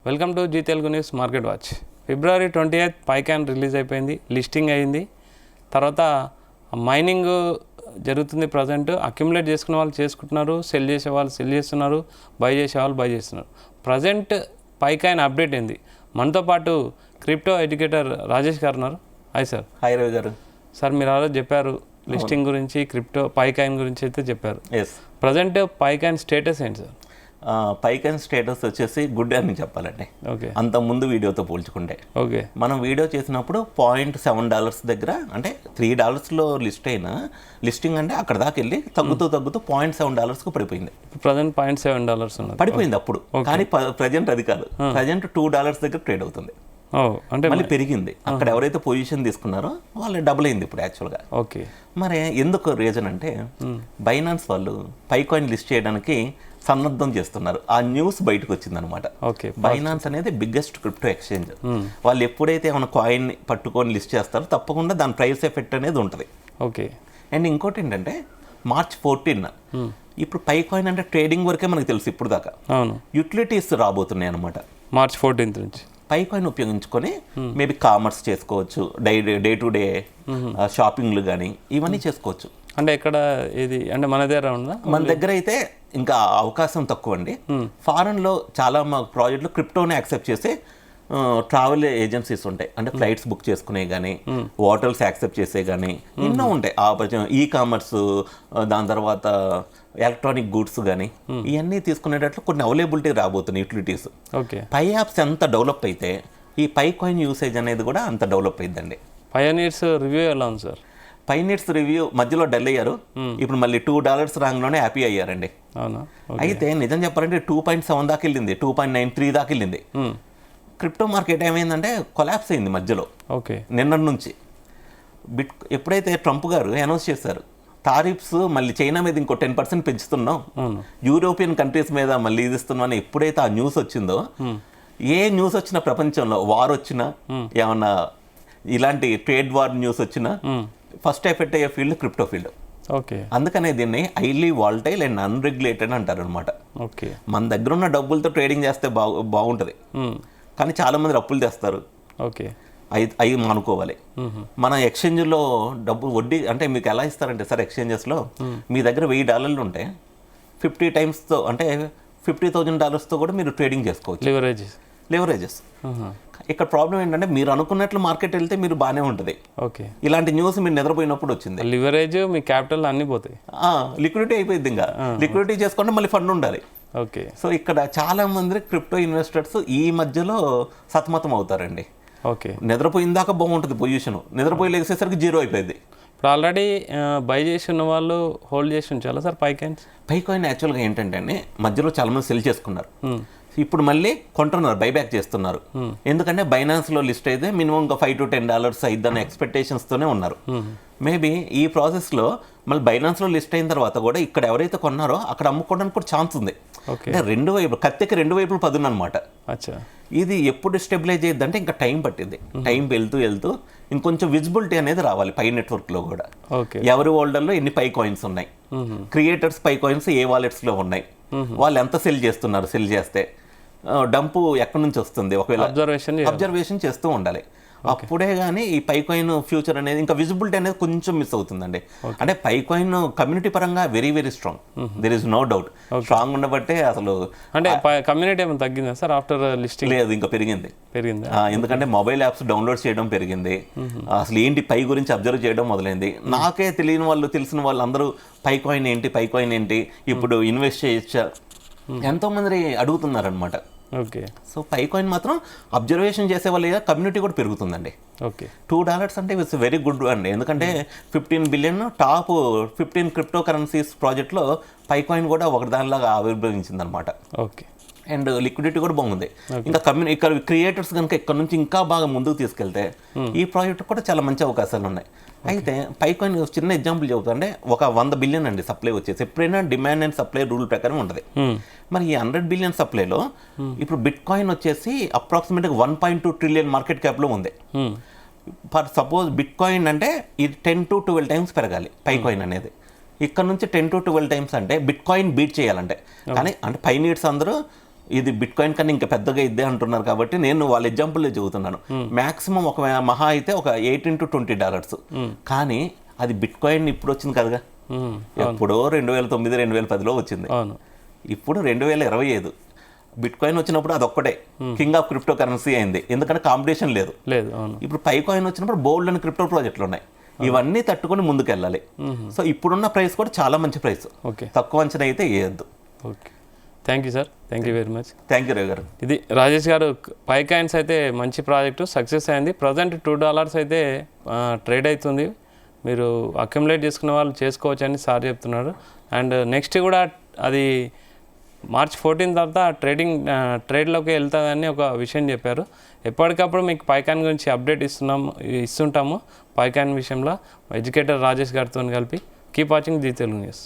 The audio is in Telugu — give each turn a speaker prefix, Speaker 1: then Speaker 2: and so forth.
Speaker 1: Welcome to Zee Telugu news market watch. February 28 పైకాన్ రిలీజ్ అయిపోయింది, లిస్టింగ్ అయింది. తర్వాత మైనింగ్ జరుగుతుంది. ప్రజెంట్ అక్యుములేట్ చేసుకునే వాళ్ళు చేసుకుంటున్నారు, సెల్ చేసే వాళ్ళు సెల్ చేస్తున్నారు, బై చేసే వాళ్ళు బై చేస్తున్నారు. ప్రజెంట్ పైకాన్ అప్డేట్ ఏంది? మనతో పాటు క్రిప్టో ఎడ్యుకేటర్ రాజేష్ గారు ఉన్నారు. Hi sir.
Speaker 2: హాయ్ రవి గారు.
Speaker 1: సార్ మీరు ఆరోజు చెప్పారు లిస్టింగ్ గురించి, క్రిప్టో పైకాన్ గురించి అయితే చెప్పారు. ప్రజెంట్ పైకాన్ స్టేటస్ ఏంటి సార్?
Speaker 2: పైకాన్ స్టేటస్ వచ్చేసి గుడ్ అని చెప్పాలండి.
Speaker 1: ఓకే.
Speaker 2: అంత ముందు వీడియోతో పోల్చుకుంటే
Speaker 1: ఓకే,
Speaker 2: మనం వీడియో చేసినప్పుడు $0.7 దగ్గర, అంటే $3 లిస్ట్ అయినా లిస్టింగ్ అంటే అక్కడ దాకా వెళ్ళి తగ్గుతూ $0.7కు పడిపోయింది.
Speaker 1: ప్రజెంట్ $0.7 ఉన్నది,
Speaker 2: పడిపోయింది అప్పుడు. కానీ ప్రజెంట్ అది కాదు, ప్రజెంట్ $2 దగ్గర ట్రేడ్ అవుతుంది.
Speaker 1: అంటే
Speaker 2: మళ్ళీ పెరిగింది. అక్కడ ఎవరైతే పొజిషన్ తీసుకున్నారో వాళ్ళు డబుల్ అయింది ఇప్పుడు యాక్చువల్గా.
Speaker 1: ఓకే.
Speaker 2: మరి ఎందుకు రీజన్ అంటే బైనాన్స్ వాళ్ళు పైకాయిన్ లిస్ట్ చేయడానికి సన్నద్ధం చేస్తున్నారు. ఆ న్యూస్ బయటకు వచ్చిందనమాట. బైనాన్స్ అనేది బిగ్గెస్ట్ క్రిప్టో ఎక్స్చేంజ్. వాళ్ళు ఎప్పుడైతే ఏమైనా కాయిన్ పట్టుకొని లిస్ట్ చేస్తారో తప్పకుండా దాని ప్రైస్ ఎఫెక్ట్ అనేది ఉంటుంది.
Speaker 1: ఓకే.
Speaker 2: అండ్ ఇంకోటి ఏంటంటే March 14 ఇప్పుడు పైకాయిన్ అంటే ట్రేడింగ్ వరకే మనకు తెలుసు ఇప్పుడు దాకా.
Speaker 1: అవును.
Speaker 2: యూటిలిటీస్ రాబోతున్నాయి అనమాట
Speaker 1: March 14 నుంచి.
Speaker 2: పైకాయిన్ ఉపయోగించుకొని మేబీ కామర్స్ చేసుకోవచ్చు, డే టు డే షాపింగ్లు కానీ ఇవన్నీ చేసుకోవచ్చు.
Speaker 1: అంటే ఎక్కడ ఇది అంటే మన దగ్గర ఉందా?
Speaker 2: మన దగ్గర అయితే ఇంకా అవకాశం తక్కువ అండి. ఫారెన్లో చాలా మా ప్రాజెక్టులు క్రిప్టోని యాక్సెప్ట్ చేసి ట్రావెల్ ఏజెన్సీస్ ఉంటాయి, అంటే ఫ్లైట్స్ బుక్ చేసుకునే కానీ, హోటల్స్ యాక్సెప్ట్ చేసే కానీ ఎన్నో ఉంటాయి. ఈ కామర్స్, దాని తర్వాత ఎలక్ట్రానిక్ గూడ్స్ కానీ ఇవన్నీ తీసుకునేటట్లు కొన్ని అవైలబిలిటీ రాబోతున్నాయి యూటిలిటీస్.
Speaker 1: ఓకే.
Speaker 2: పై యాప్స్ ఎంత డెవలప్ అయితే ఈ పై కాయిన్ యూసేజ్ అనేది కూడా అంత డెవలప్ అయిందండి.
Speaker 1: పయోనీర్స్ రివ్యూ ఎలా ఉంది సార్?
Speaker 2: పైనీర్స్ రివ్యూ మధ్యలో డల్ అయ్యారు, ఇప్పుడు మళ్ళీ $2 రాంగ్లోనే హ్యాపీ అయ్యారండి.
Speaker 1: అవునా?
Speaker 2: అయితే నిజం చెప్పాలంటే 2.7 దాకా వెళ్ళింది, 2.93 దాకా వెళ్ళింది. క్రిప్టో మార్కెట్ ఏమైందంటే కొలాప్స్ అయింది మధ్యలో.
Speaker 1: ఓకే.
Speaker 2: నిన్నటి నుంచి ఎప్పుడైతే ట్రంప్ గారు అనౌన్స్ చేశారు టారిఫ్స్ మళ్ళీ చైనా మీద ఇంకో 10% పెంచుతున్నాం, యూరోపియన్ కంట్రీస్ మీద మళ్ళీ ఇది ఇస్తున్నామని ఎప్పుడైతే ఆ న్యూస్ వచ్చిందో, ఏ న్యూస్ వచ్చినా ప్రపంచంలో వార్ వచ్చినా, ఏమన్నా ఇలాంటి ట్రేడ్ వార్ న్యూస్ వచ్చినా ఫస్ట్ ఎఫెక్ట్ అయ్యే ఫీల్డ్ క్రిప్టో ఫీల్డ్.
Speaker 1: ఓకే.
Speaker 2: అందుకనే దీన్ని హైలీ వాలటైల్ అండ్ అన్రెగ్యులేటెడ్ అంటారు అనమాట.
Speaker 1: ఓకే.
Speaker 2: మన దగ్గర ఉన్న డబ్బులతో ట్రేడింగ్ చేస్తే బాగుంటుంది, కానీ చాలా మంది అప్పులు తెస్తారు.
Speaker 1: ఓకే.
Speaker 2: అవి మానుకోవాలి. మన ఎక్స్చేంజ్లో డబ్బు వడ్డీ అంటే మీకు ఎలా ఇస్తారంటే సార్, ఎక్స్చేంజెస్లో మీ దగ్గర $1000 ఉంటే 50 టైమ్స్తో అంటే $50,000తో కూడా మీరు ట్రేడింగ్ చేసుకోవచ్చు. లివరేజెస్. ఇక్కడ ప్రాబ్లం ఏంటంటే మీరు అనుకున్నట్లు మార్కెట్ వెళ్తే మీరు బాగానే ఉంటుంది.
Speaker 1: ఓకే.
Speaker 2: ఇలాంటి న్యూస్ మీరు నిద్రపోయినప్పుడు వచ్చింది,
Speaker 1: లివరేజ్ మీ క్యాపిటల్ అన్ని పోతాయి,
Speaker 2: లిక్విడిటీ అయిపోయింది. ఇంకా లిక్విడిటీ చేసుకుంటే మళ్ళీ ఫండ్ ఉండాలి.
Speaker 1: ఓకే.
Speaker 2: సో ఇక్కడ చాలా మంది క్రిప్టో ఇన్వెస్టర్స్ ఈ మధ్యలో సతమతం అవుతారండి.
Speaker 1: ఓకే.
Speaker 2: నిద్రపోయిందాకా బాగుంటుంది పొజిషన్, నిద్రపోయి లేచేసరికి జీరో అయిపోయింది.
Speaker 1: ఇప్పుడు ఆల్రెడీ బై చేసి ఉన్న వాళ్ళు హోల్డ్ చేసి ఉంచాలా సార్ పైకాయిన్స్?
Speaker 2: పైకాయిన్ యాక్చువల్గా ఏంటంటే అండి, మధ్యలో చాలా మంది సెల్ చేసుకున్నారు, ఇప్పుడు మళ్ళీ కొంటున్నారు, బైబ్యాక్ చేస్తున్నారు. ఎందుకంటే బైనాన్స్లో లిస్ట్ అయితే మినిమం ఇంకా $5 to $10 అయిద్దన్న ఎక్స్పెక్టేషన్స్తోనే ఉన్నారు. మేబీ ఈ ప్రాసెస్లో మళ్ళీ బైనాన్స్లో లిస్ట్ అయిన తర్వాత కూడా ఇక్కడ ఎవరైతే కొన్నారో అక్కడ అమ్ముకోవడానికి కూడా ఛాన్స్ ఉంది. అంటే రెండు వైపులు, కత్తికి రెండు వైపులు పదునమాట. ఇది ఎప్పుడు స్టెబిలైజ్ అయ్యింది అంటే ఇంకా టైం పట్టింది. టైం వెళ్తూ ఇంకొంచెం విజిబిలిటీ అనేది రావాలి పై నెట్వర్క్లో కూడా. ఎవరి హోల్డర్లో ఎన్ని పై కాయిన్స్ ఉన్నాయి, క్రియేటర్స్ పై కాయిన్స్ ఏ వాలెట్స్లో ఉన్నాయి, వాళ్ళు ఎంత సెల్ చేస్తున్నారు, సెల్ చేస్తే డంపు ఎక్కడి నుంచి వస్తుంది, ఒకవేళ అబ్జర్వేషన్ చేస్తూ ఉండాలి. అప్పుడే కానీ ఈ పైకాయిన్ ఫ్యూచర్ అనేది ఇంకా విజిబిలిటీ అనేది కొంచెం మిస్ అవుతుందండి. అంటే పైకాయిన్ కమ్యూనిటీ పరంగా very very strong, there is no doubt. Strong ఉండబట్టే అసలు
Speaker 1: అంటే కమ్యూనిటీ ఏమైనా తగ్గిందా సార్ ఆఫ్టర్ లిస్టింగ్?
Speaker 2: లేదు, ఇంకా పెరిగింది. ఎందుకంటే మొబైల్ యాప్స్ డౌన్లోడ్ చేయడం పెరిగింది, అసలు ఏంటి పై గురించి అబ్జర్వ్ చేయడం మొదలైంది. నాకే తెలియని వాళ్ళు, తెలిసిన వాళ్ళు అందరూ పైకాయిన్ ఏంటి, ఇప్పుడు ఇన్వెస్ట్ చేయొచ్చా, ఎంతోమంది అడుగుతున్నారనమాట.
Speaker 1: ఓకే.
Speaker 2: సో పైకాయిన్ మాత్రం అబ్జర్వేషన్ చేసే వాళ్ళ కమ్యూనిటీ కూడా పెరుగుతుందండి.
Speaker 1: ఓకే.
Speaker 2: $2 అంటే ఇట్స్ వెరీ గుడ్ అండి, ఎందుకంటే 15 బిలియన్ టాప్ 15 క్రిప్టో కరెన్సీస్ ప్రాజెక్ట్లో పైకాయిన్ కూడా ఒక దానిలాగా ఆవిర్భవించింది అనమాట.
Speaker 1: ఓకే.
Speaker 2: అండ్ లిక్విడిటీ కూడా బాగుంది. ఇంకా ఇక్కడ క్రియేటర్స్ కనుక ఇక్కడ నుంచి ఇంకా బాగా ముందుకు తీసుకెళ్తే ఈ ప్రాజెక్ట్ కూడా చాలా మంచి అవకాశాలు ఉన్నాయి. అయితే పైకాయిన్ చిన్న ఎగ్జాంపుల్ చెబుతుంటే ఒక 100 బిలియన్ అండి సప్లై వచ్చేసి, ఎప్పుడైనా డిమాండ్ అండ్ సప్లై రూల్ ప్రకారం ఉంటుంది. మరి ఈ 100 బిలియన్ సప్లైలో ఇప్పుడు బిట్ కాయిన్ వచ్చేసి అప్రాక్సిమేట్గా 1.2 ట్రిలియన్ మార్కెట్ క్యాప్లో ఉంది. ఫర్ సపోజ్ బిట్ కాయిన్ అంటే ఇది 10 to 12 టైమ్స్ పెరగాలి పైకాయిన్ అనేది. ఇక్కడ నుంచి 10 to 12 టైమ్స్ అంటే బిట్ కాయిన్ బీట్ చేయాలంటే, కానీ అంటే పైనీడ్స్ అందరూ ఇది బిట్ కాయిన్ కన్నా ఇంకా పెద్దగా ఇద్దే అంటున్నారు కాబట్టి నేను వాళ్ళ ఎగ్జాంపుల్లో చెబుతున్నాను. మ్యాక్సిమం ఒక మహా అయితే ఒక $18 to $20. కానీ అది బిట్ కాయిన్ ఇప్పుడు వచ్చింది కదా, ఎప్పుడో 2009 2010లో వచ్చింది.
Speaker 1: అవును.
Speaker 2: ఇప్పుడు 2025 బిట్ కాయిన్ వచ్చినప్పుడు అది ఒక్కటే కింగ్ ఆఫ్ క్రిప్టో కరెన్సీ అయింది, ఎందుకంటే కాంపిటీషన్ లేదు.
Speaker 1: అవును.
Speaker 2: ఇప్పుడు పై కాయిన్ వచ్చినప్పుడు బోల్డ్ అని క్రిప్టో ప్రాజెక్టులు ఉన్నాయి, ఇవన్నీ తట్టుకొని ముందుకెళ్ళాలి. సో ఇప్పుడున్న ప్రైస్ కూడా చాలా మంచి ప్రైస్,
Speaker 1: ఓకే.
Speaker 2: తక్కువ అంచనా అయితే వేయద్దు.
Speaker 1: Okay, thank you sir, thank you very much.
Speaker 2: Thank you Ravi garu.
Speaker 1: ఇది రాజేష్ గారు, పై కాయిన్స్ అయితే మంచి ప్రాజెక్టు, సక్సెస్ అయింది. ప్రజెంట్ $2 అయితే ట్రేడ్ అవుతుంది. మీరు అక్యుములేట్ చేసుకున్న వాళ్ళు చేసుకోవచ్చు అని సార్ చెప్తున్నారు. అండ్ నెక్స్ట్ కూడా అది March 14 తర్వాత ట్రేడ్లోకి వెళ్తుందని ఒక విషయం చెప్పారు. ఎప్పటికప్పుడు మీకు పైకాన్ గురించి అప్డేట్ ఇస్తుంటాము. పైకాన్ విషయంలో ఎడ్యుకేటర్ రాజేష్ గారితో కలిపి. Keep watching Zee Telugu news.